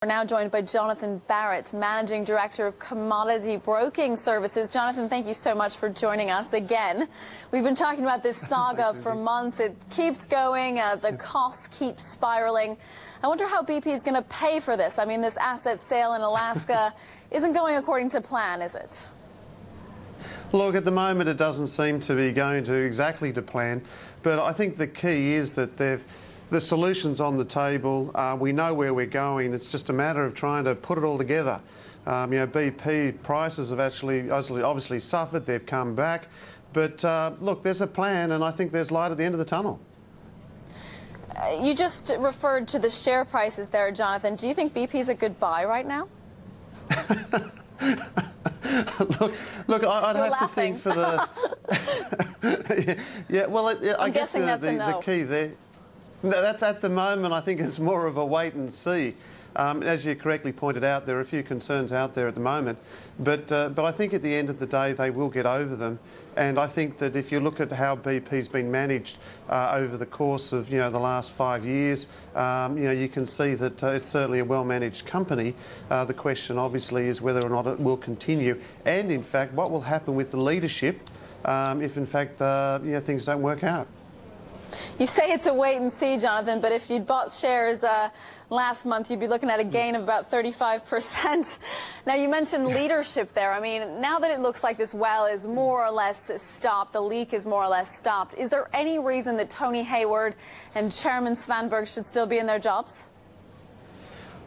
now joined by Jonathan Barratt, Managing Director of Commodity Broking Services. Jonathan, thank you so much for joining us again. We've been talking about this saga for months. It keeps going. The costs keep spiraling. I wonder how BP is going to pay for this. I mean, this asset sale in Alaska isn't going according to plan, is it? Look, at the moment it doesn't seem to be going to exactly to plan, but I think the key is that the solution's on the table. We know where we're going. It's just a matter of trying to put it all together. BP prices have actually obviously suffered. They've come back. But look, there's a plan, and I think there's light at the end of the tunnel. You just referred to the share prices there, Jonathan. Do you think BP's a good buy right now? Look, I'd have to think for the... yeah, well, I guess the key there... That's at the moment, I think it's more of a wait and see. As you correctly pointed out, there are a few concerns out there at the moment, but I think at the end of the day they will get over them. And I think that if you look at how BP's been managed over the course of the last 5 years, you can see that it's certainly a well-managed company. The question obviously is whether or not it will continue, and in fact what will happen with the leadership if in fact things don't work out. You say it's a wait and see, Jonathan, but if you'd bought shares last month, you'd be looking at a gain of about 35%. Now, you mentioned leadership there. I mean, now that it looks like this well is more or less stopped, the leak is more or less stopped, is there any reason that Tony Hayward and Chairman Svanberg should still be in their jobs?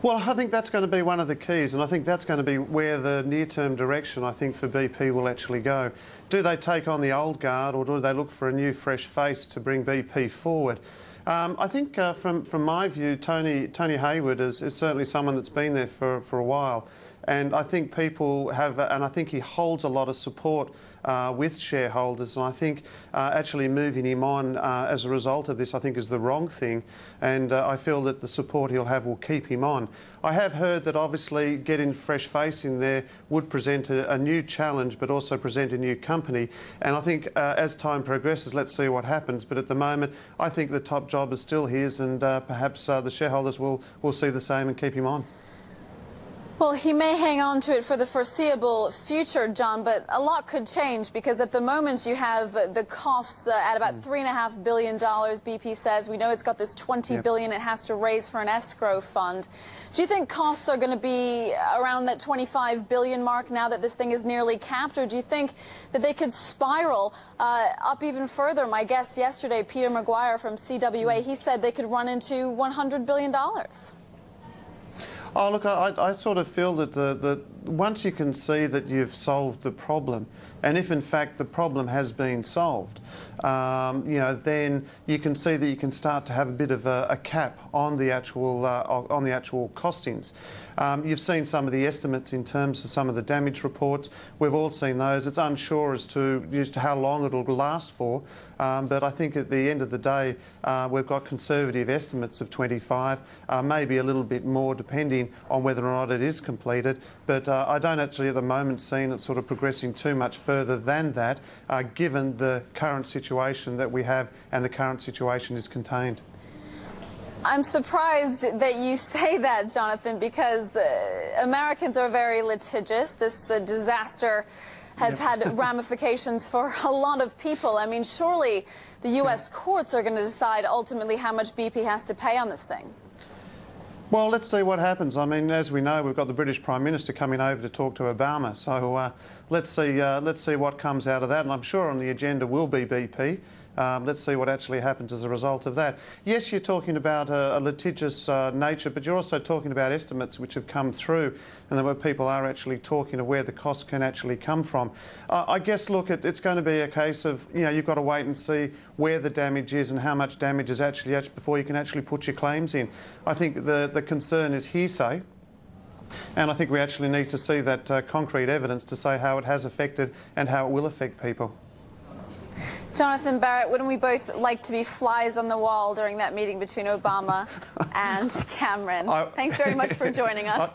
Well, I think that's going to be one of the keys, and I think that's going to be where the near-term direction, I think, for BP will actually go. Do they take on the old guard, or do they look for a new, fresh face to bring BP forward? I think, from my view, Tony Hayward is certainly someone that's been there for a while, and I think people have, and I think he holds a lot of support with shareholders, and I think actually moving him on as a result of this, I think, is the wrong thing, and I feel that the support he'll have will keep him on. I have heard that obviously getting fresh face in there would present a new challenge, but also present a new company, and I think as time progresses, let's see what happens, but at the moment I think the top job is still his, and perhaps the shareholders will see the same and keep him on. Well, he may hang on to it for the foreseeable future, John, but a lot could change because at the moment you have the costs at about $3.5 billion, BP says. We know it's got this $20 billion it has to raise for an escrow fund. Do you think costs are going to be around that $25 billion mark now that this thing is nearly capped, or do you think that they could spiral up even further? My guest yesterday, Peter Maguire from CWA, he said they could run into $100 billion. Oh, look, I sort of feel that once you can see that you've solved the problem, and if in fact the problem has been solved, then you can see that you can start to have a bit of a cap on the actual costings. You've seen some of the estimates in terms of some of the damage reports. We've all seen those. It's unsure as to how long it'll last for, but I think at the end of the day, we've got conservative estimates of 25, maybe a little bit more depending on whether or not it is completed. But I don't actually at the moment see it sort of progressing too much further than that, given the current situation that we have, and the current situation is contained. I'm surprised that you say that, Jonathan, because Americans are very litigious. This disaster has had ramifications for a lot of people. I mean, surely the U.S. courts are going to decide ultimately how much BP has to pay on this thing. Well, let's see what happens. I mean, as we know, we've got the British Prime Minister coming over to talk to Obama. So let's see what comes out of that. And I'm sure on the agenda will be BP. Let's see what actually happens as a result of that. Yes, you're talking about a litigious nature, but you're also talking about estimates which have come through, and then where people are actually talking of where the costs can actually come from. I guess, look, it's going to be a case of, you've got to wait and see where the damage is and how much damage is actually before you can actually put your claims in. I think the concern is hearsay. And I think we actually need to see that concrete evidence to say how it has affected and how it will affect people. Jonathan Barratt, wouldn't we both like to be flies on the wall during that meeting between Obama and Cameron? Thanks very much for joining us.